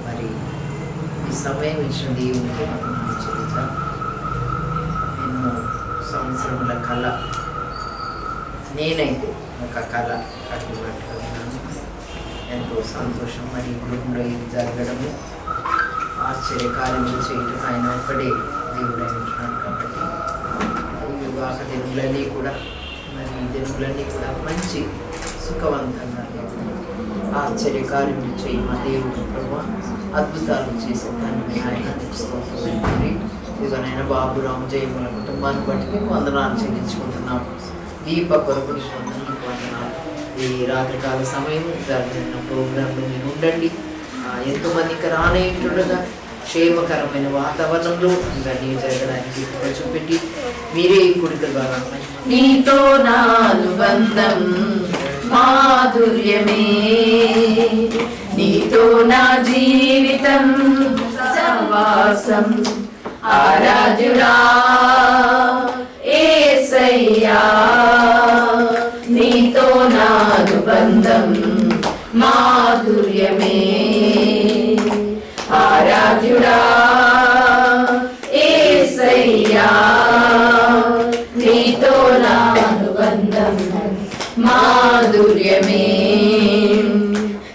మరి ఈ సమయం ఇచ్చిన దేవునికి మనం చెల్లిద్దాం. ఎన్నో సంవత్సరముల కళ, నేనైతే ఒక కళ కట్టుబట్టుకున్నాను. ఎంతో సంతోషం. మరి గృహంలో ఇది జరగడము, ఆశ్చర్యకార్యములు చేయటం ఆయన ఒక్కడే దేవుడు అంటున్నాడు. కాబట్టి ఈ వివాహ దినములన్నీ కూడా, మరి ఈ దినములన్నీ కూడా మంచి సుఖవంతంగా ఆశ్చర్యకార్యములు చేయి మా దేవుడు ప్రభు. అద్భుతాలు చేసే దాన్ని ఆయన ఇదిగోనైనా బాబురాము జయముల కుటుంబాన్ని బట్టి మీకు వందనాలు చెల్లించుకుంటున్నాం. దీప కొరకు వందనాలు. ఈ రాత్రికాల సమయం జరిగిన ప్రోగ్రాంలో మీరు ఉండండి. ఎంతోమందికి రానేటుండగా క్షేమకరమైన వాతావరణంలో ఇవన్నీ జరగడానికి చూపెట్టి మీరే ఈ కుడిక ద్వారా నీతో నా అనుబంధం మాధుర్యమే, నీతో నా జీవితం సహవాసం, ఆరాధ్యుడా యేసయ్యా, నీతో నా అనుబంధం మాధుర్యమే, ఆరాధ్యుడా యేసయ్యా, నీతో నా అనుబంధం మాధుర్యమే,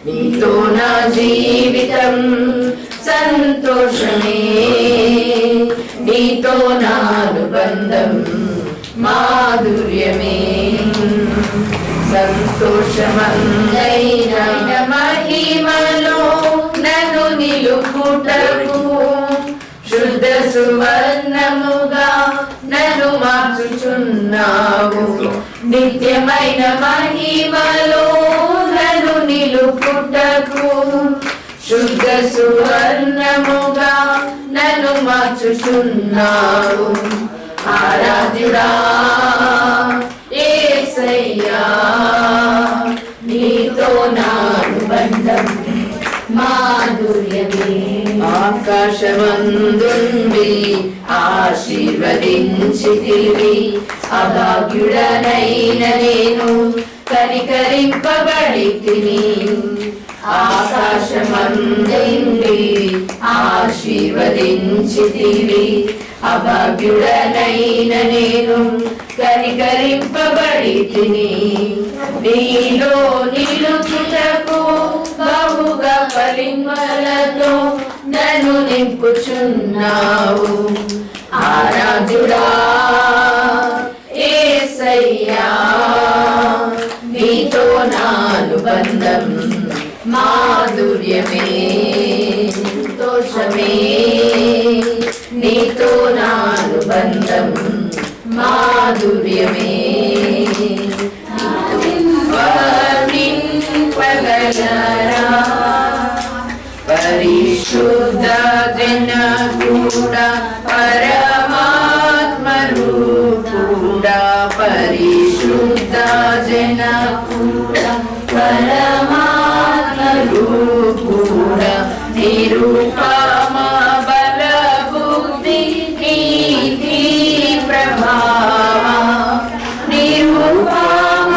నీతో నా జీవితం సంతోషమే, నీతో నా అనుబంధం మాధుర్యమే, సంతోషమందైన మహిమలో నన్ను నిలుపుటకు శుద్ధ సువర్ణముగా నన్ను మార్చుచున్నావు. నిత్యమైన మహిమలో నన్ను నిలుపుటకు శుద్ధ సువర్ణముగా నన్ను మార్చుచున్నావు. ఆరాధ్యుడా యేసయ్యా, నీతో నా అనుబంధం మాధుర్యమే. ఆకాశమందుండి ఆశీర్వదించితివి, అభాగ్యుడనైన నేను కనికరింపబడితిని. ఆకాశమందుండి ఆశీర్వదించితివి, అభాగ్యుడనైన నేను కనికరింపబడితిని. నీలో నిలుచుటకు బహుగా పరిమళతో నన్ను నింపుచున్నావు. ఆరాధ్యుడా యేసయ్యా, నీతో నా అనుబంధం మాధుర్యమే, సంతోషమే, నీతో నా అనుబంధం మాధుర్యమే. వర్ణింపగలరా పరిశుద్ధ జనకూడా, పరమాత్మ రూపుడా, పరిశుద్ధ జనకూడా, పరమాత్మ రూపుడా, నిరూపమ బల బుద్ధి నీతి ప్రభావ, నిరూపమ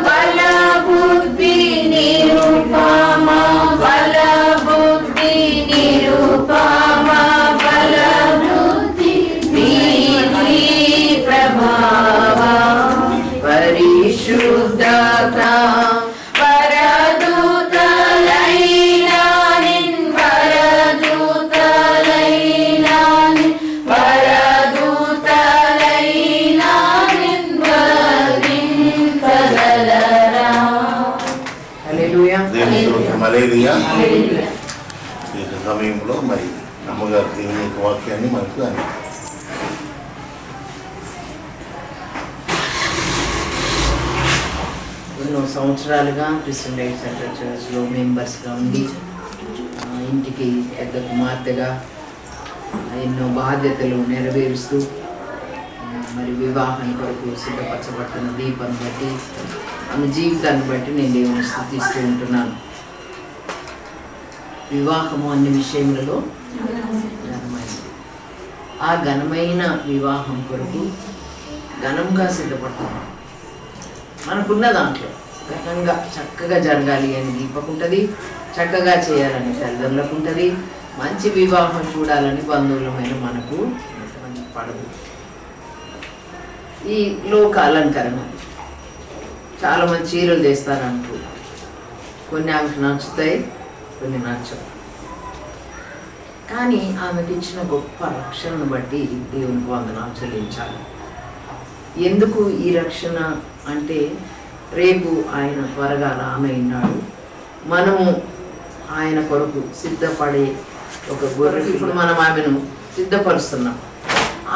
బల బుద్ధి, నిరూపమ బల బుద్ధి, నిరూపమ బల బుద్ధి నీతి ప్రభావ, పరిశుద్ధత మలేరియా ఈ సమయంలో మరి అమ్మగారు దేవుని యొక్క వాక్యాన్ని మనకు అని ఎన్నో సంవత్సరాలుగా క్రిస్టియన్ రైట్ సెంటర్ చర్చ్లో మెంబర్స్గా ఉండి ఇంటికి పెద్ద కుమార్తెగా ఎన్నో బాధ్యతలు నెరవేరుస్తూ మరి వివాహం కొరకు సిద్ధపరచబడుతున్న దీపాన్ని బట్టి ఆమె జీవితాన్ని బట్టి నేను దేవుని స్తుతిస్తూ ఉంటున్నాను. వివాహము అన్ని విషయములలో ఘనమైనది. ఆ ఘనమైన వివాహం కొరకు ఘనంగా సిద్ధపడుతున్నాం. మనకున్న దాంట్లో ఘనంగా చక్కగా జరగాలి అని దీపకు ఉంటుంది, చక్కగా చేయాలని తల్లిదండ్రులకు ఉంటుంది, మంచి వివాహం చూడాలని బంధువులమైన మనకు ఎంతమంది పడదు. ఈ లోక అలంకరణ చాలామంది చీరలు తెస్తారంటూ, కొన్ని ఆమెకు నచ్చుతాయి, కొన్ని నచ్చవు. కానీ ఆమెకు ఇచ్చిన గొప్ప రక్షణను బట్టి దేవునికి వందనాలు చెల్లించాలి. ఎందుకు ఈ రక్షణ అంటే, రేపు ఆయన త్వరగా రానయ్యాడు, మనము ఆయన కొరకు సిద్ధపడే ఒక గొర్రె. ఇప్పుడు మనం ఆమెను సిద్ధపరుస్తున్నాం.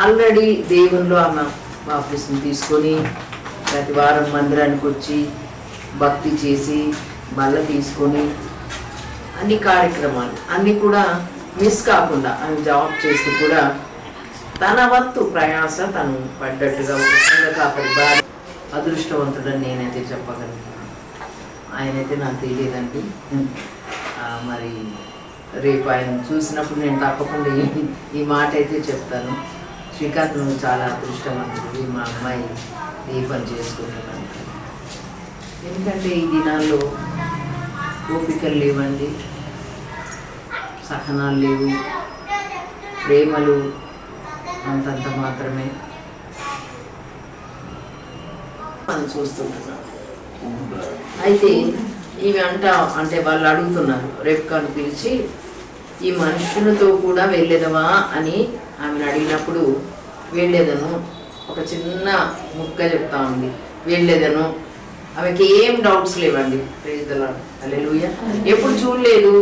ఆల్రెడీ దేవునిలో ఆమె బాప్తిస్మం తీసుకొని ప్రతి వారం మందిరానికి వచ్చి భక్తి చేసి మళ్ళీ తీసుకొని అన్ని కార్యక్రమాలు అన్నీ కూడా మిస్ కాకుండా ఆమె జాబ్ చేస్తూ కూడా తన వంతు ప్రయాస తను పడ్డట్టుగా కాపరి బాగా అదృష్టవంతుడని నేనైతే చెప్పగలుగుతున్నాను. ఆయనైతే నాకు తెలియదండి. మరి రేపు ఆయన చూసినప్పుడు నేను తప్పకుండా ఈ మాట అయితే చెప్తాను. శ్రీకాంత్ నువ్వు చాలా అదృష్టవంతుడు, మా అమ్మాయి దీపం చేసుకుంటున్నాను. ఎందుకంటే ఈ దినాల్లో ఓపికలు లేవండి, సహనాలు లేవు, ప్రేమలు అంతంత మాత్రమే మనం చూస్తుంటున్నాం. అయితే ఇవి అంటే వాళ్ళు అడుగుతున్నారు, రేపుకాను పిలిచి ఈ మనుషులతో కూడా వెళ్ళేదవా అని ఆమెను అడిగినప్పుడు, వెళ్ళేదను, ఒక చిన్న ముక్క చెప్తా ఉంది, వెళ్ళేదను. ఆమెకి ఏం డౌట్స్ లేవండి. ప్రైజ్ ది లార్డ్, హల్లెలూయా. ఎప్పుడు చూడలేదు,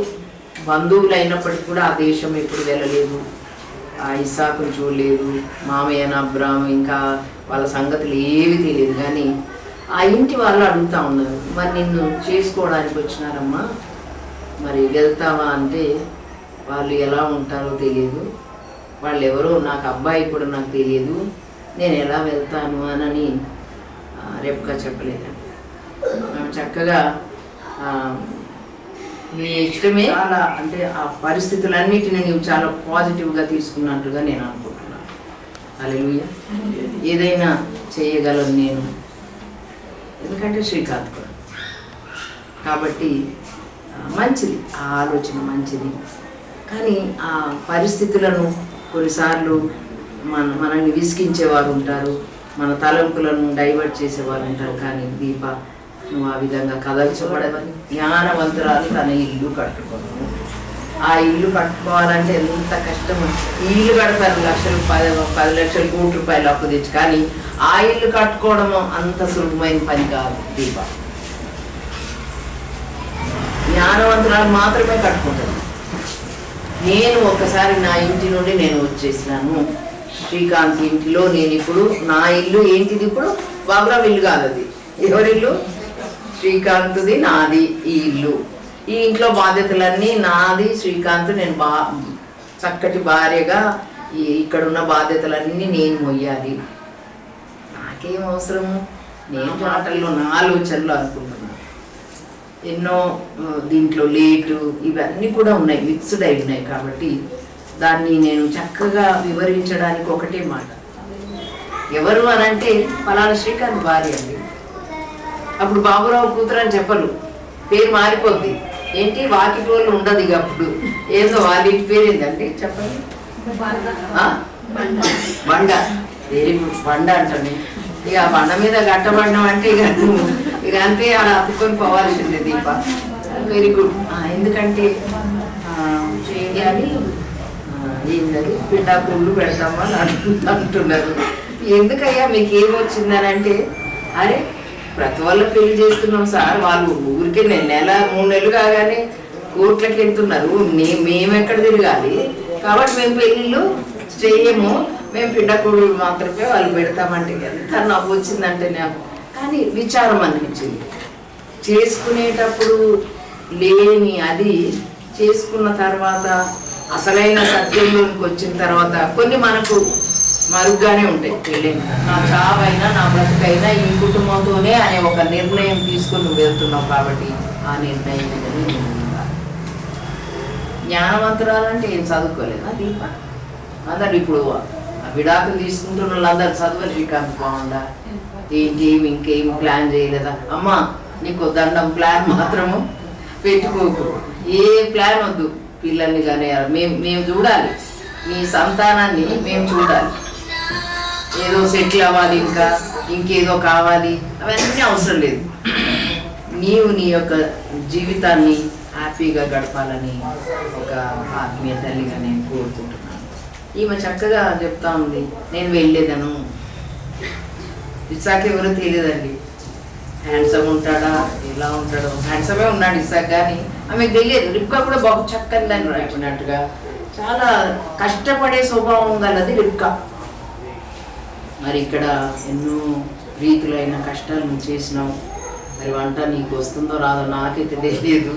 బంధువులు అయినప్పటికీ కూడా ఆ దేశం ఎప్పుడు వెళ్ళలేదు, ఆ ఇస్సాకును చూడలేదు, మామయ్యన అబ్రాము ఇంకా వాళ్ళ సంగతులు ఏవి తెలియదు. కానీ ఆ ఇంటి వాళ్ళు అడుగుతూ ఉన్నారు, మరి నిన్ను చేసుకోవడానికి వచ్చినారమ్మా, మరి వెళ్తావా అంటే, వాళ్ళు ఎలా ఉంటారో తెలియదు, వాళ్ళు ఎవరో నాకు అబ్బాయి కూడా నాకు తెలియదు, నేను ఎలా వెళ్తాను అని రేపుగా చెప్పలేదండి. మేము చక్కగా నీ ఇష్టమే, చాలా అంటే ఆ పరిస్థితులన్నిటిని నువ్వు చాలా పాజిటివ్గా తీసుకున్నట్టుగా నేను అనుకుంటున్నాను. హల్లెలూయా. ఏదైనా చేయగలను నేను, ఎందుకంటే శ్రీకాంత్ కూడా. కాబట్టి మంచిది, ఆ ఆలోచన మంచిది. కానీ ఆ పరిస్థితులను కొన్నిసార్లు మనల్ని విసిగించేవారు ఉంటారు, మన తలంపులను డైవర్ట్ చేసేవారు ఉంటారు. కానీ దీప, నువ్వు ఆ విధంగా కదల్చబడవని, జ్ఞానవంతురాలు తన ఇల్లు కట్టుకోను. ఆ ఇల్లు కట్టుకోవాలంటే ఎంత కష్టమో. ఈ ఇల్లు కడతారు లక్షలు 10 లక్షలు కోట్ల రూపాయలు అప్పు తెచ్చి, కానీ ఆ ఇల్లు కట్టుకోవడం అంత సులభమైన పని కాదు. దీప జ్ఞానవంతురాలు మాత్రమే కట్టుకుంటాను. నేను ఒకసారి నా ఇంటి నుండి నేను వచ్చేసినాను, శ్రీకాంత్ ఇంటిలో నేను ఇప్పుడు నా ఇల్లు ఏంటిది, ఇప్పుడు బాబురావు ఇల్లు కాదు, అది ఎవరిల్లు, శ్రీకాంత్ది, నాది ఈ ఇల్లు. ఈ ఇంట్లో బాధ్యతలన్నీ నాది, శ్రీకాంత్. నేను చక్కటి భార్యగా ఇక్కడున్న బాధ్యతలన్నీ నేను మొయ్యాలి. నాకేం అవసరము, నేను మాటల్లో నా ఆలోచనలు అనుకుంటున్నాను. ఎన్నో దీంట్లో లేటు ఇవన్నీ కూడా ఉన్నాయి, మిక్స్డ్ అయి ఉన్నాయి. కాబట్టి దాన్ని నేను చక్కగా వివరించడానికి ఒకటే మాట, ఎవరు అని అంటే ఫలానా శ్రీకాంత్ భార్య అండి. అప్పుడు బాబురావు కూతురు అని చెప్పరు, పేరు మారిపోద్ది. ఏంటి వాకిటోళ్ళు ఉండదు ఇక, అప్పుడు ఏదో వాళ్ళ ఇంటి పేరు ఏంటండి చెప్పండి, బండ. వెరీ గుడ్, బండ అంటాను. ఇక ఆ బండ మీద గట్టబడినాం అంటే ఇక అంతే, అలా అతుక్కొని పోవాల్సిందే దీప. Very good. ఎందుకంటే చేయాలి, ఏంటది పిండాకుళ్ళు పెడతామని అంటున్నారు. ఎందుకయ్యా మీకు ఏమొచ్చిందని అంటే, అరే ప్రతి వాళ్ళ పెళ్లి చేస్తున్నాం సార్, వాళ్ళు ఊరికే 1 నెల 3 నెలలు కాగానే కోట్లకి వెళ్తున్నారు, మేము ఎక్కడ తిరగాలి, కాబట్టి మేము పెళ్ళిళ్ళు చేయము, మేము పిండకూడు మాత్రమే వాళ్ళు పెడతామంటే ఎంత నవ్వు వచ్చిందంటే నాకు. కానీ విచారం అనిపించింది, చేసుకునేటప్పుడు లేని అది చేసుకున్న తర్వాత అసలైన సత్యంలోనికి వచ్చిన తర్వాత కొన్ని మనకు మరుగ్గానే ఉంటాయి. పెళ్ళైన నా చావైనా నా బ్రతుకైనా ఈ కుటుంబంతోనే అనే ఒక నిర్ణయం తీసుకొని నువ్వు వెళ్తున్నావు. కాబట్టి ఆ నిర్ణయం జ్ఞానవంతురాలంటే ఏం చదువుకోలేదా దీప? అందరు ఇప్పుడు విడాకులు తీసుకుంటున్న వాళ్ళందరూ చదువులు, శ్రీకాంత్ బాగుండా ఏంటి ఇంకేం ప్లాన్ చేయలేదా? అమ్మా నీకు దండం ప్లాన్ మాత్రము పెట్టుకోకు. ఏ ప్లాన్ వద్దు. పిల్లల్ని కానీ మేము చూడాలి, నీ సంతానాన్ని మేము చూడాలి. ఏదో సెటిల్ అవ్వాలి, ఇంకేదో కావాలి, అవన్నీ అవసరం లేదు. నీవు నీ యొక్క జీవితాన్ని హ్యాపీగా గడపాలని ఒక ఆత్మీయ తల్లిగా నేను కోరుకుంటున్నాను. ఈమె చక్కగా చెప్తా ఉంది, నేను వెళ్ళేదను. ఇస్సాక్ ఎవరో తెలియదండి. హ్యాండ్సమ్ ఉంటాడా, ఎలా ఉంటాడో. హ్యాండ్సమే ఉన్నాడు ఇస్సాక్, కానీ ఆమెకు తెలియదు. రిబ్కా కూడా బాగా చక్కని రాయినట్టుగా చాలా కష్టపడే స్వభావం గలది రిబ్కా. మరి ఇక్కడ ఎన్నో రీతులైన కష్టాలు నువ్వు చేసినావు. మరి వంట నీకు వస్తుందో రాదో నాకైతే తెలియదు,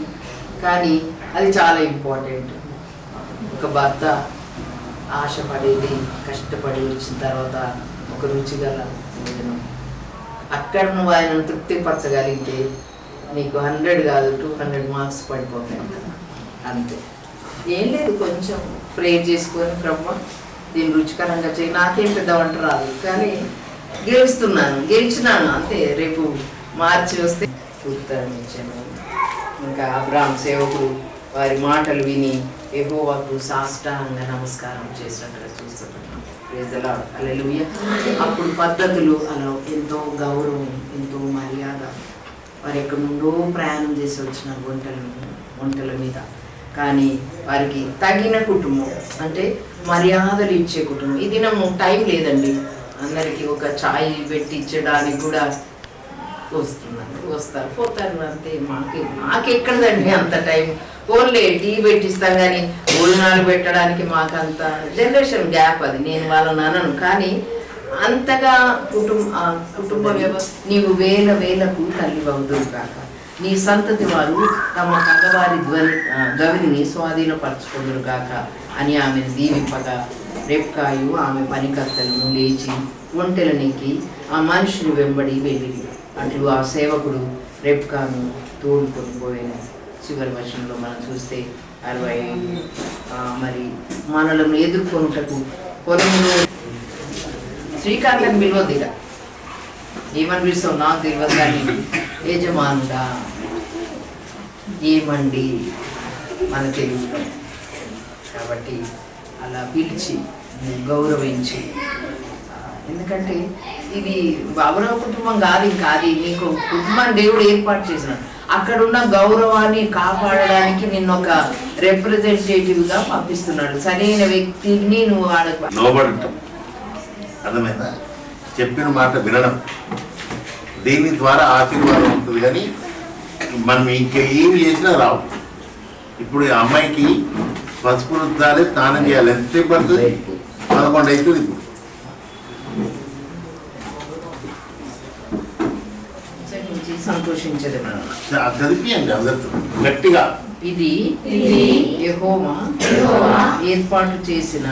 కానీ అది చాలా ఇంపార్టెంట్. ఒక భర్త ఆశపడేది కష్టపడి వచ్చిన తర్వాత ఒక రుచిగల భోజనం. అక్కడ నువ్వు ఆయనను తృప్తిపరచగలిగితే నీకు 100 కాదు 200 మార్క్స్ పడిపోతాయి అంతే. ఏం లేదు, కొంచెం ప్రేర్ చేసుకొని బ్రహ్మ దీన్ని రుచికరంగా చేయి. నాకేం పెద్ద వంట రాదు, కానీ గెలిచినాను అంతే. రేపు మార్చి వస్తే ఉత్తరం ఇచ్చాను. ఇంకా అబ్రాహాం సేవకుడు వారి మాటలు విని యెహోవాకు సాష్టాంగ నమస్కారం చేసినట్టుగా చూస్తున్నాను. ప్రైజ్ ది లార్డ్, హల్లెలూయా. అప్పుడు పద్ధతులు అలా ఎంతో గౌరవం, ఎంతో మర్యాద. వారు ఎక్కడి నుండో ప్రయాణం చేసి వచ్చిన వంటల మీద, కానీ వారికి తగిన కుటుంబం, అంటే మర్యాదలు ఇచ్చే కుటుంబం. ఈ దినం టైం లేదండి, అందరికీ ఒక ఛాయ్ పెట్టి ఇచ్చడానికి కూడా వస్తారు పోతారు అంతే. మాకెక్కడదండి అంత టైం. ఓన్లీ టీ పెట్టిస్తాం, కానీ భోజనాలు పెట్టడానికి మాకంత జనరేషన్ గ్యాప్. అది నేను వాళ్ళని అనను, కానీ అంతగా కుటుంబ వ్యవస్థ. నీవు వేలకు తల్లి అవుతుంది కాక, నీ సంతతి వారు తమ కగవారి గవిని స్వాధీనపరచుకుందరు కాక అని ఆమెను దీవింపగా రెబ్కాయు ఆమె పనికర్తలను లేచి ఒంటెలనికి ఆ మనిషిని వెంబడి వెళ్ళింది. అట్లు ఆ సేవకుడు రెబ్కాను తోడుకొని పోయిన. చివరి వర్షంలో మనం చూస్తే 65. మరి మనలను ఎదుర్కొనుటకు పొలంలో శ్రీకాంతని పిలవద్దు. ఇక ఏమని పిలుస్తావు నాకు తెలియదు, కానీ యజమానుడా ఏమండి మన తెలుగులో. కాబట్టి అలా పిలిచి గౌరవించి, ఎందుకంటే ఇది అబ్రహ కుటుంబం కాదు, ఇంకా అది నీకు కుటుంబాన్ని దేవుడు ఏర్పాటు చేసినాడు. అక్కడున్న గౌరవాన్ని కాపాడడానికి నిన్ను ఒక రిప్రజెంటేటివ్గా పంపిస్తున్నాడు. సరైన వ్యక్తిని నువ్వు లోబడటం, అర్థమైందా? చెప్పిన మాట వినడం, దీని ద్వారా ఆశీర్వాదం ఉంటుంది. కానీ మనం ఇంకా ఏమి చేసినా రావు. ఇప్పుడు అమ్మాయికి పసుపు రుద్దాలి, స్నానం చేయాలి. ఎంతసేపు పడుతుంది? 11 అవుతుంది. ఇప్పుడు సంతోషించదు చదివియండి అందరితో గట్టిగా. ఇది యెహోవా ఏర్పాటు చేసిన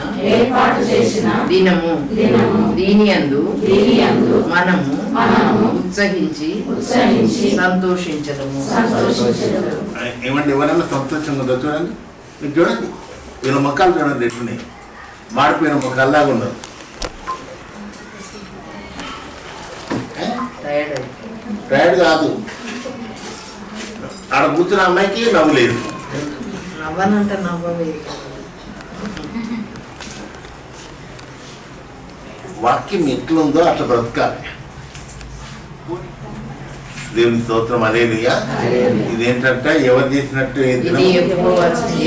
దినము, దీనియందు మనము ఉత్సహించి సంతోషించదము. ఏమండి, ఎవరైనా సంతోషంగా ఉందో చూడండి. మీరు చూడండి, వీళ్ళ మొక్కలు చూడండి ఎట్లున్నాయి, మాడిపోయిన మొక్కల్లాగా ఉన్నారు. టైర్డ్ కాదు, ఆడ కూర్చున్న అమ్మాయికి నవ్వు లేదు. నవ్వనంటే నవ్వలేదు. వాక్యం ఎట్లుందో అట్లా బ్రతకాలి. దేవుని స్తోత్రం, హల్లెలూయా. ఇదేంటంటే ఎవరు చేసినట్టు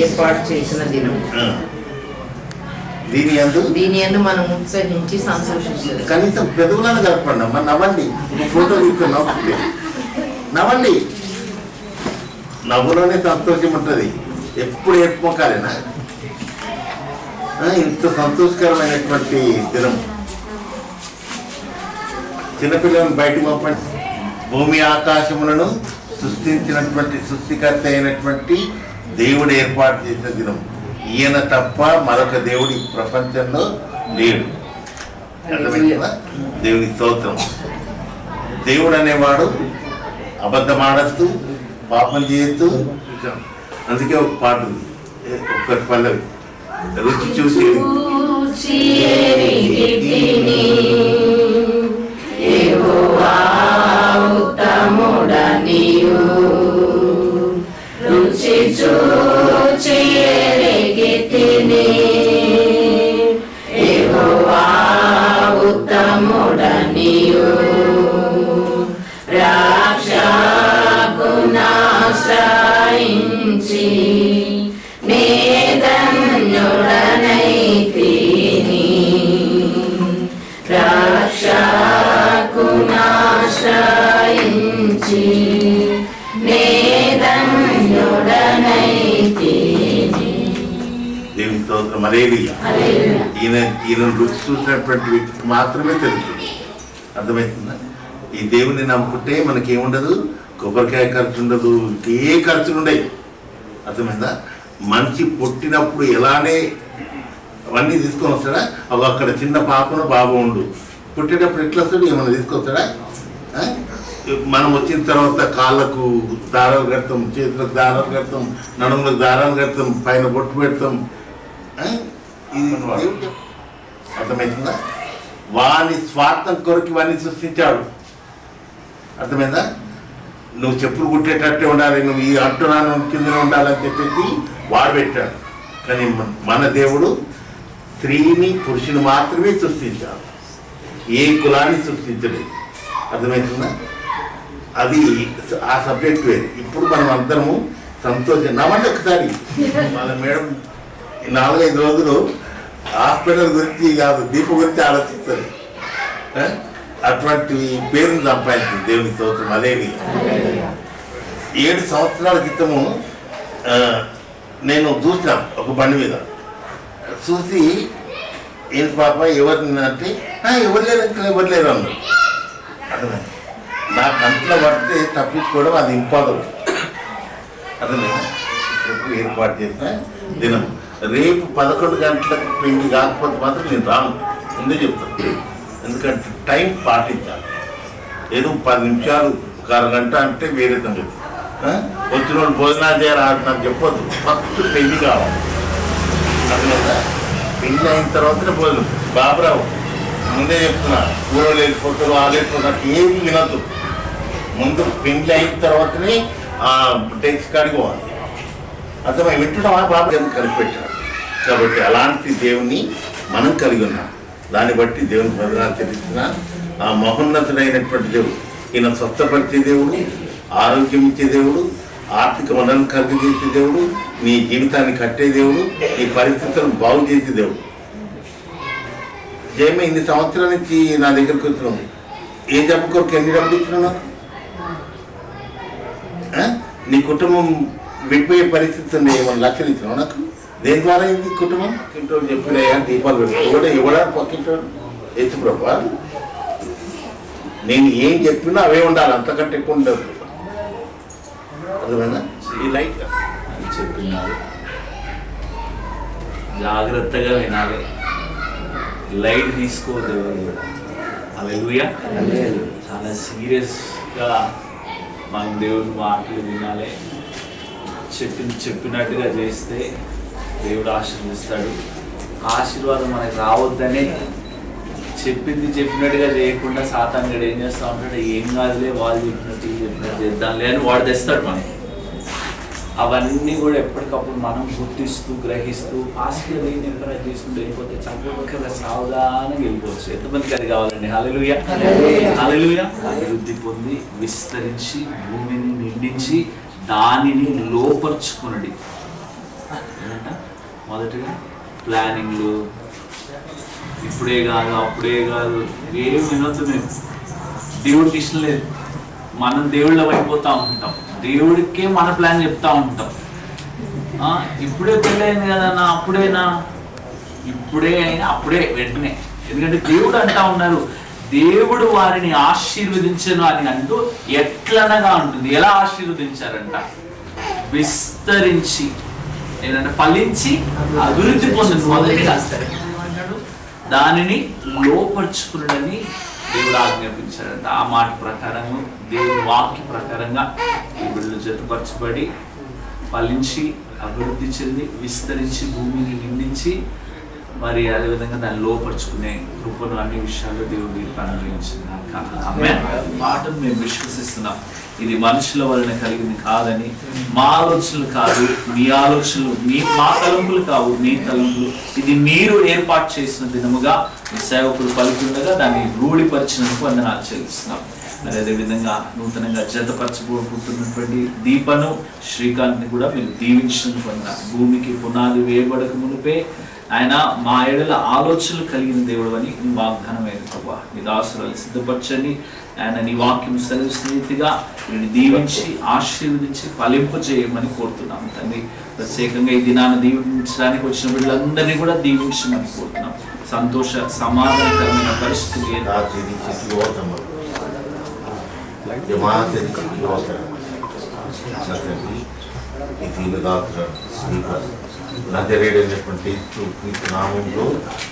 ఏర్పాటు చేసిన దినం. దీని యందు మనం ఉత్సహించి సంతోషించాలి. కనీసం పెదవులను కలపండి అమ్మా, నవ్వండి. ఫోటో తీసుకుని నవ్వండి. నవ్వులోనే సంతోషం ఉంటుంది. ఎప్పుడు ఏర్పకాలేనా? ఇంత సంతోషకరమైనటువంటి దినం. చిన్నపిల్లలను బయటకు పంపండి. భూమి ఆకాశములను సృష్టించినటువంటి సృష్టికర్త అయినటువంటి దేవుడు ఏర్పాటు చేసిన దినం. ఈయన తప్ప మరొక దేవుడి ప్రపంచంలో లేడు. అర్థమైందా? దేవుని స్తోత్రం. దేవుడు అనేవాడు అబద్ధమాడస్తూ పాపం చేయొద్దు. అందుకే ఒక పాట ఉంది, ఒక్కటి పల్లవి. రుచి చూసి ఉత్తముడని నీయు రుచి చూచి ఎరిగితిని యెహోవా ఉత్తముడనియు రక్షకునాశ్రయించి నే ధన్యుడనైతిని రక్షకునాశ్రయించి నే ధన్యుడనైతిని. దేవుని స్తోత్రం. హల్లెలూయా. ఈయన రుచి చూసినటువంటి వ్యక్తికి మాత్రమే తెలుసు. అర్థమవుతుందా? ఈ దేవుని నమ్ముకుంటే మనకేముండదు, కొబ్బరికాయ ఖర్చు ఉండదు, ఏ ఖర్చులు ఉండవు. అర్థమైందా? మనిషి పుట్టినప్పుడు ఎలానే అవన్నీ తీసుకొని వస్తాడా? అక్కడ చిన్న పాపను బాబు ఉండు, పుట్టేటప్పుడు ఎట్లా వస్తాడు? ఏమన్నా తీసుకొస్తాడా? మనం వచ్చిన తర్వాత కాళ్ళకు దారాలు కడతాం, చేతులకు దారాలు కడతాం, నడుములకు దారాలు కడతాం, పైన బొట్టు పెడతాం. అర్థమవుతుందా? వాని స్వార్థం కొరకు ఇవన్నీ సృష్టించాడు. అర్థమైందా? నువ్వు చెప్పులు కుట్టేటట్టే ఉండాలి, నువ్వు ఈ అంటున్నాను కింద ఉండాలని చెప్పేసి వాడు పెట్టాడు. కానీ మన దేవుడు స్త్రీని పురుషుని మాత్రమే సృష్టించాడు, ఏ కులాన్ని సృష్టించలేదు. అర్థమవుతుందా? అది ఆ సబ్జెక్ట్ వేరు. ఇప్పుడు మనం అందరము సంతోషం నవ్వండి ఒకసారి. మన మేడం 4-5 రోజులు హాస్పిటల్ గురించి కాదు, దీప గురించి ఆలోచిస్తారు. అటువంటి పేరును సంపాదించింది దేవుని స్తోత్రం. అదేవి 7 సంవత్సరాల క్రితము నేను చూసాను ఒక బండి మీద. చూసి ఏంటి పాప ఎవరిని అంటే ఎవరు లేరు ఎవరు లేరు అన్నారు. అర్థమైంది? నా కంట్లో పడితే తప్పించుకోవడం అది ఇంపార్టెంట్. అర్థమైందా? ఏర్పాటు చేసిన దినం రేపు 11 గంటలకు పెళ్లి కాకపోతే మాత్రం నేను రాను, ముందే చెప్తాను. ఎందుకంటే టైం పాటించాలి. ఏదో 10 నిమిషాలు, ఒక అరగంట అంటే వేరే సంగతి. వచ్చిన వాళ్ళు భోజనాలు చేయాలి నాకు చెప్పొద్దు. ఫస్ట్ పెళ్లి కావాలి. అర్థమైందా? పెళ్లి అయిన తర్వాతనే భోజనం. బాబురావు ముందే చెప్తున్నా, ఊళ్ళో వెళ్ళిపోతారు, ఆగేసుకుంటారు, ఏమి వినద్దు. ముందు పెళ్లి అయిన తర్వాతనే టెక్స్ కాడికి పోవాలి. అర్థమై వింటున్నాం. ఆ బాబు కనిపెట్టాడు. కాబట్టి అలాంటి దేవుని మనం కలిగి ఉన్నాం. దాన్ని బట్టి దేవుని వందనాలు తెలుస్తున్నా. ఆ మహోన్నతుడైనటువంటి దేవుడు, ఈయన స్వస్థపరిచే దేవుడు, ఆరోగ్యం ఇచ్చే దేవుడు, ఆర్థిక వనరులు కలిగజేసే దేవుడు, నీ జీవితాన్ని కట్టే దేవుడు, నీ పరిస్థితులను బాగు చేసే దేవుడు. జయమే ఇన్ని సంవత్సరాల నుంచి నా దగ్గరకు వచ్చినావు. ఏ జబ్బు కొరకు ఎన్ని డబ్బులు ఇచ్చినావు నాకు? నీ కుటుంబం విడిపోయే పరిస్థితి ఉంది, ఏమన్నా లక్షలు ఇచ్చినావు నాకు? దేని ద్వారా ఏంటి కుటుంబం? పక్కింటోడు చెప్పినయ్యా దీపాలు పెట్టుకో, ఇవ్వడానికి పక్కింటోడు ఎత్తు ప్రభా. నేను ఏం చెప్పినా అవే ఉండాలి, అంతకంటే ఎక్కువ ఉండదు. అర్థమైనా? ఈ లైట్ చెప్పినారు, జాగ్రత్తగా వినాలి, లైట్ తీసుకోవద్దు. హల్లెలూయా. చాలా సీరియస్గా మనం దేవుని మాటలు వినాలి. చెప్పినట్టుగా చేస్తే దేవుడు ఆశీర్వదిస్తాడు. ఆశీర్వాదం మనకి రావద్దనే చెప్పినట్టుగా చేయకుండా సాతానుడు ఏం చేస్తూ ఉంటాడు, ఏం కాదులే వాళ్ళు చెప్పినట్టు చేద్దాంలే అని వాడు తెస్తాడు మనకి. అవన్నీ కూడా ఎప్పటికప్పుడు మనం గుర్తిస్తూ గ్రహిస్తూ ఆశీర్వాదం ఎంకరేజ్ చేసుకుంటూ వెళ్ళిపోతే చక్కగా సావధానంగా వెళ్ళిపోవచ్చు. ఎంతమందికి అది కావాలండి? హల్లెలూయా. హల్లెలూయా. అభివృద్ధి పొంది విస్తరించి భూమిని నిండించి దానిని లోపరుచుకునడి. ఏంటంట? మొదటిగా ప్లానింగ్లు, ఇప్పుడే కాదు అప్పుడే కాదు ఏం వినొద్దు. మేము దేవుడికి ఇష్టం లేదు. మనం దేవుళ్ళ అయిపోతూ ఉంటాం, దేవుడికే మన ప్లాన్ చెప్తా ఉంటాం. ఇప్పుడే పెళ్ళైంది కదన్నా, అప్పుడేనా? ఇప్పుడే అయినా అప్పుడే వెంటనే. ఎందుకంటే దేవుడు అంటా ఉన్నారు, దేవుడు వారిని ఆశీర్వదించను అని అంటూ ఎట్లనగా ఉంటుంది. ఎలా ఆశీర్వదించారంట? విస్తరించి, ఏంటంటే ఫలించి అభివృద్ధి పొందింది. మొదటిగా దానిని లోపరుచుకున్నదని దేవుడు ఆజ్ఞాపించాడంట. ఆ మాట ప్రకారంగా, దేవుని వాక్య ప్రకారంగా ఈ బిడ్డలు జతపరచబడి ఫలించి అభివృద్ధి చెంది విస్తరించి భూమిని నిండించి మరి అదేవిధంగా దాన్ని లోపరుచుకునే కృపను అన్ని విషయాల్లో దేవుడు మీకు అనుగ్రహించింది. మాటను మేము విశ్వసిస్తున్నాం. ఇది మనుషుల వలన కలిగింది కాదని, మా ఆలోచనలు కాదు, మీ ఆలోచనలు, మా తలంపులు కావు, మీ తలంపులు, ఇది మీరు ఏర్పాటు చేసిన దినముగా మీ సేవకుడు పలుకుండగా దాన్ని రూఢిపరిచినందుకు వందనాలు చెల్లిస్తున్నాం. మరి అదేవిధంగా నూతనంగా జతపరచబోతున్నటువంటి దీపను, శ్రీకాంత్ని కూడా మీరు దీవించినందుకు వందనాలు. భూమికి పునాది వేయబడక మునిపే ఆయన మా ఏడల ఆలోచనలు కలిగిన దేవుడు అని నీ వాగ్దానం ప్రభా. నీ దాసురాలు సిద్ధపరచండి. ఆయన నీ వాక్యం సెలవిస్తున్న రీతిగా వీడిని దీవించి ఆశీర్వదించి ఫలింపు చేయమని కోరుతున్నాం తండ్రి. ప్రత్యేకంగా ఈ దినాన్ని దీవించడానికి వచ్చిన వీళ్ళందరినీ కూడా దీవించమని కోరుతున్నాం. సంతోష సమాధానకరమైన పరిస్థితులు నజరేడైనటువంటి నామంలో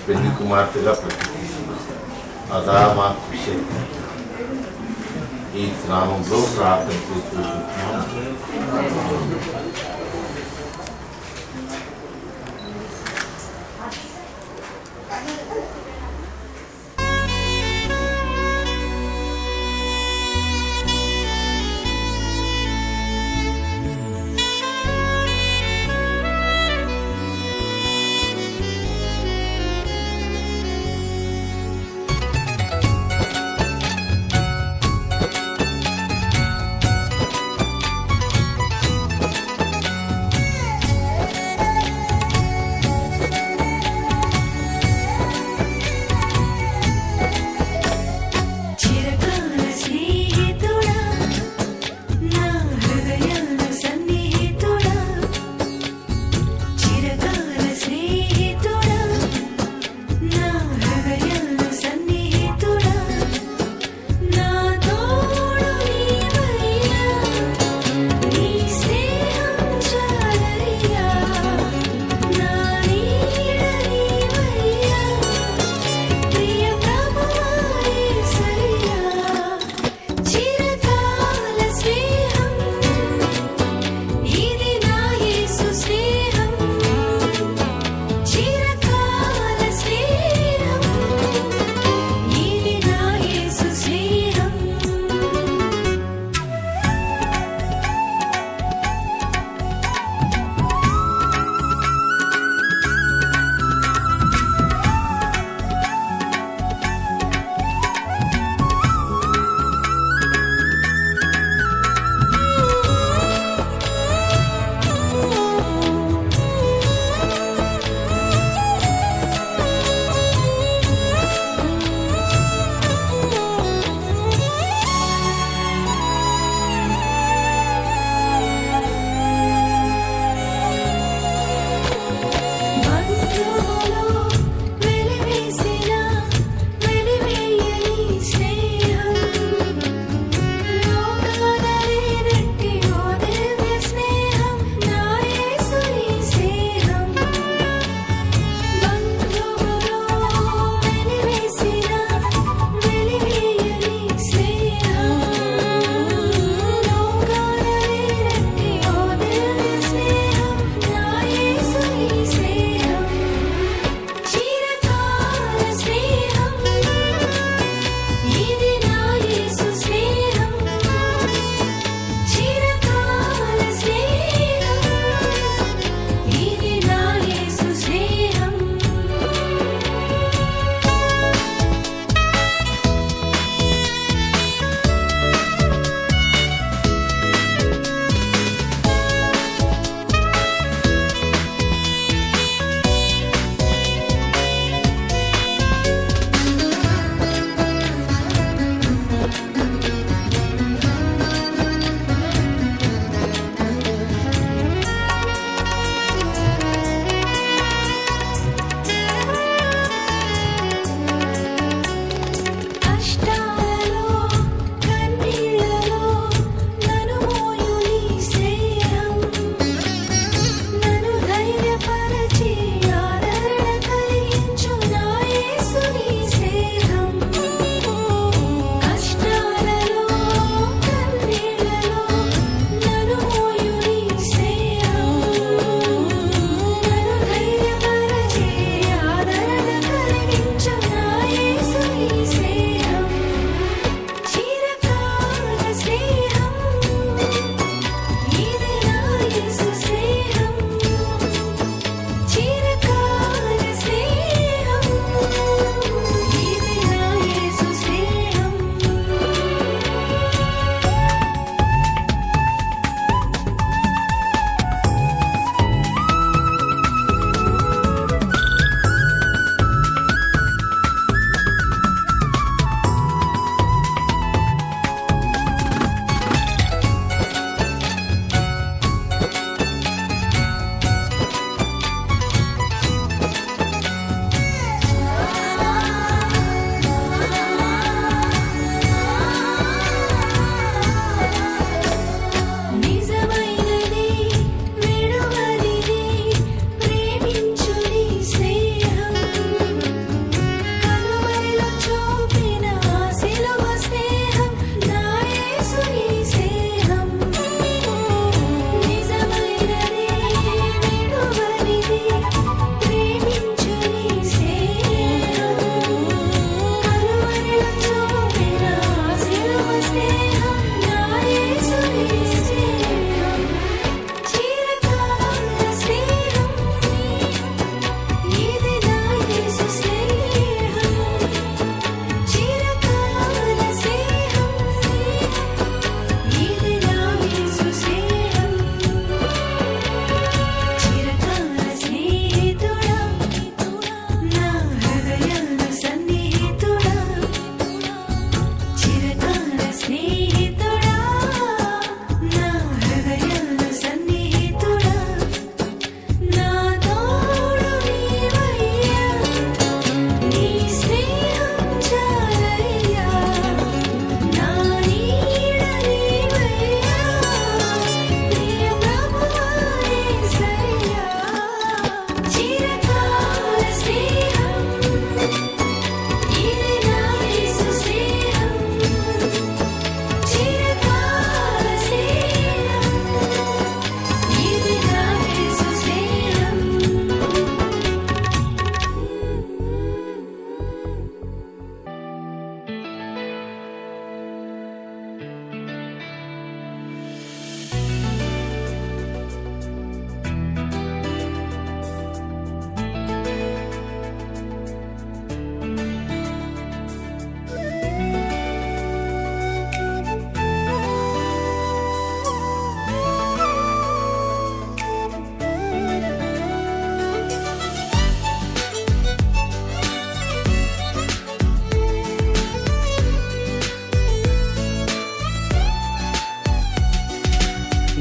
పెళ్లి కుమార్తెగా ప్రతిష్ఠించారు. అదా మాకు శక్తి ఈ నామంలో ప్రార్థన చేస్తున్నాం.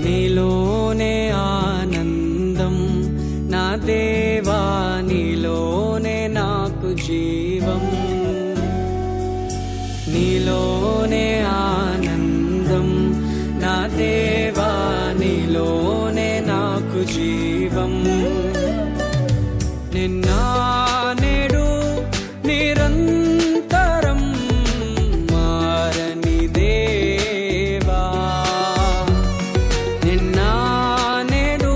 నీలోనే ఆనందం నా దేవా, నీలోనే నాకు జీవం. నీలోనే ఆనందం నా దేవా, నీలోనే నాకు జీవం. నిన్న నేడు నిరంతరం మారని దేవా, నిన్న నేడు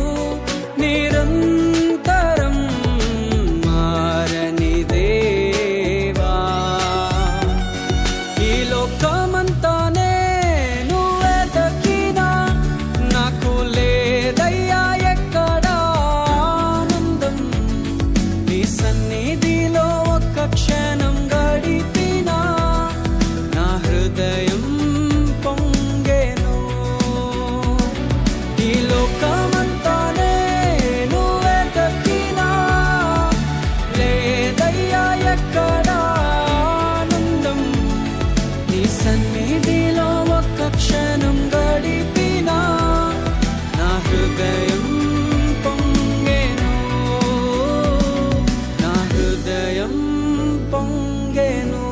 నిరంతరం మారని దేవా. ఈ లోకమంతానే నువ్వే దక్కినా నాకు లేదయ్యా ఎక్కడా ఆనందం. నీ సన్నిధిలో ఒక్క క్షణం గడిపినా నా హృదయం పొంగెను. ఈ లోకమంతానే నువ్వే దక్కినా లేదయ్యా ఎక్కడా ఆనందం. నీ సన్నిధిలో ఒక్క క్షణం గడిపినా నా హృదయం పొంగెను. నా హృదయం పొంగెను.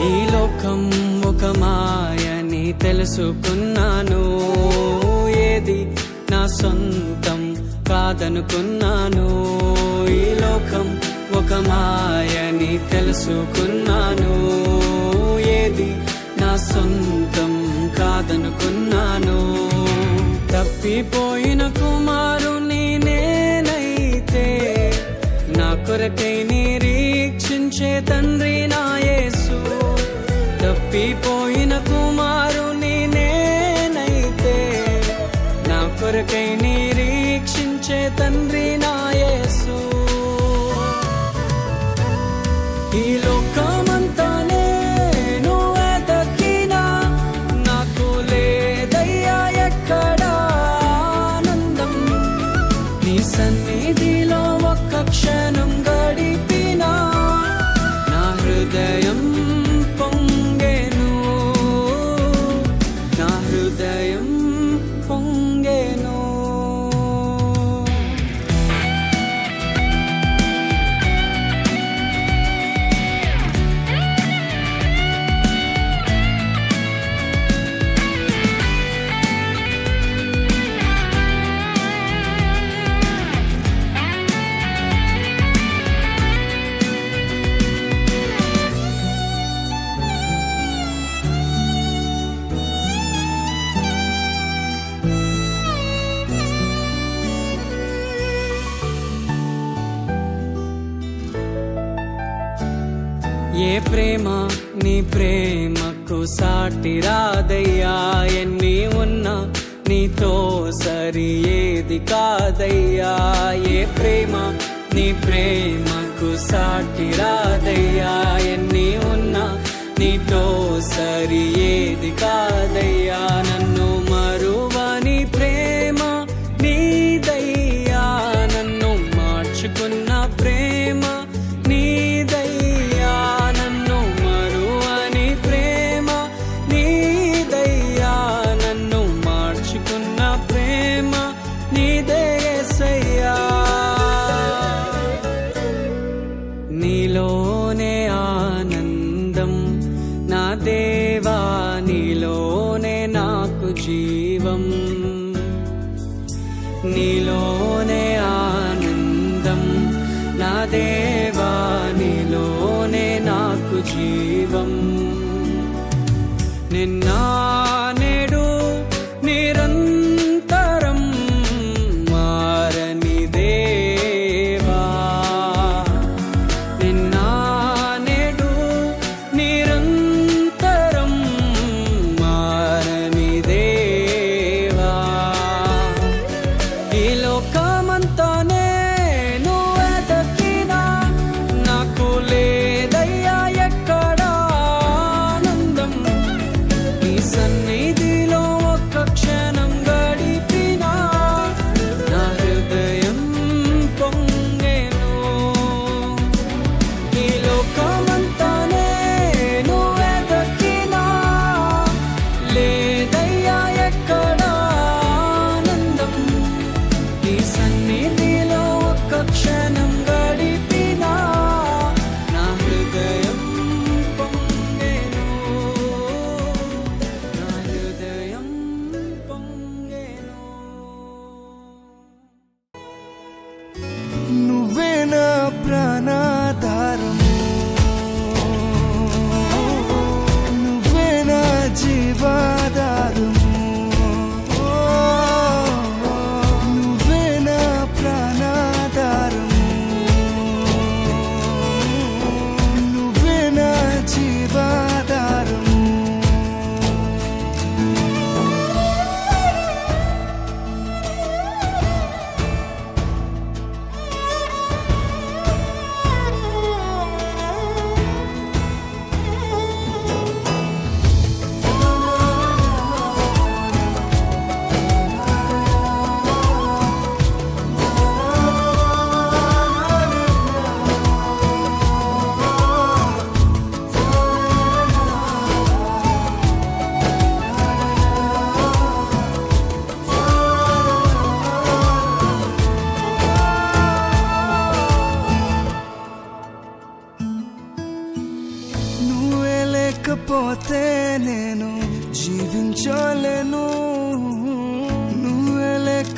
ఈ లోకం ఒక మాయని తెలుసుకున్నాను, ఏది నా సొంతం కాదనుకున్నాను. ఈ లోకం ఒక మాయని తెలుసుకున్నాను, ఏది నా సొంతం కాదనుకున్నాను. తప్పిపోయిన కుమారుని నేనైతే నా కొరకై నిరీక్షించే తండ్రి నా యేసు. తప్పిపోయిన కుమారుని నేనైతే నా కొరకై నిరీక్షించే తండ్రి నా యేసు. ఈ లోకమంతానే నువ్వే దక్కినా నాకు లేదయ్యా ఎక్కడా ఆనందం. నీ సన్నిధిలో ఒక్క క్షణం గడిపినా నా హృదయం పొంగెను. నా హృదయం పొంగెను. ఏ ప్రేమ నీ ప్రేమకు సాటి రాదయ్యా, ఎన్ని ఉన్నా నీతో సరి ఏది కాదయ్యా. ఏ ప్రేమ నీ ప్రేమకు సాటి రాదయ్యా, ఎన్ని ఉన్నా నీతో సరి ఏది కాదయ్యా. నన్ను మరువని ప్రేమ నీదయ్యా, నన్ను మార్చుకున్న ప్రేమ నీదయ్యా. నన్ను మరువని ప్రేమ నీదయ్యా, నన్ను మార్చుకున్న ప్రేమ నీదే యేసయ్యా. నీలోనే ఆనందం నా దేవా, నీలోనే నాకు జీవం. నీలోనే ఆనందం నా దేవా, నీలోనే నాకు జీవం. నిన్న నేడు నిరంతరం మారని దేవా, నిన్న నేడు నిరంతరం మారని దేవా.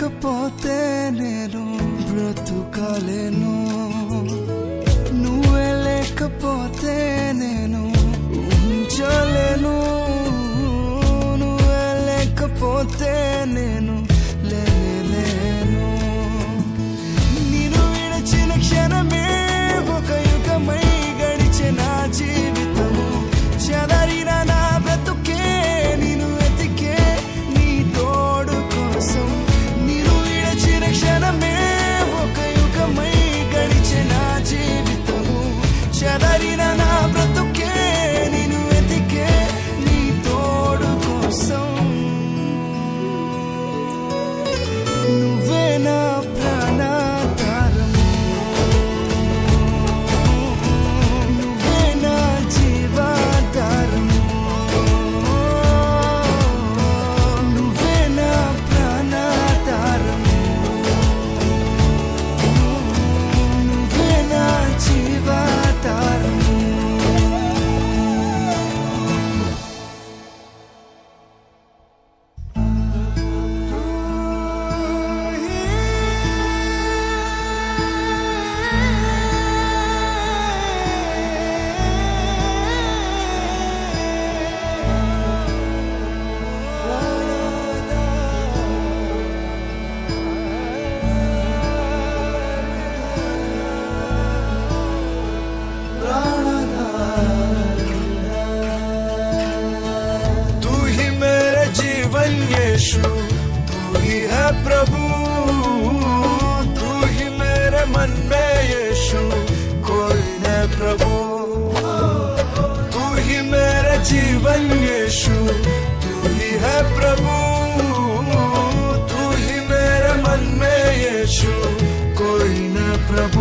లేకపోతే నేను బ్రతుకాలేను, నువ్వే లేకపోతే నేను ఉంచలేను, నువ్వే లేకపోతే నేను లేను. నేను విడిచిన క్షణమే ఒక యుగమై గడిచే నా జీవితము, చెదరిన నా బ్రతుకే నిన్ను వెతికే నీ తోడు కోసం. నేను విడిచిన క్షణమే ఒక యుగమై గడిచే నా జీవితము, చెదరిన నా బ్రతుకే నిన్ను వెతికే నీ తోడు కోసం. నువ్వే నా ప్రాణాధారము, నువ్వే నా జీవాధారము, నువ్వే నా ప్రాణాధారము, నువ్వే నా జీవాధారము. तू ही मेरे जीवन यीशु, तू ही है प्रभु, तू ही मेरे मन में यीशु, कोई न प्रभु। तू ही मेरे जीवन यीशु, तू ही है प्रभु, तू ही मेरे मन में यीशु, कोई न प्रभु।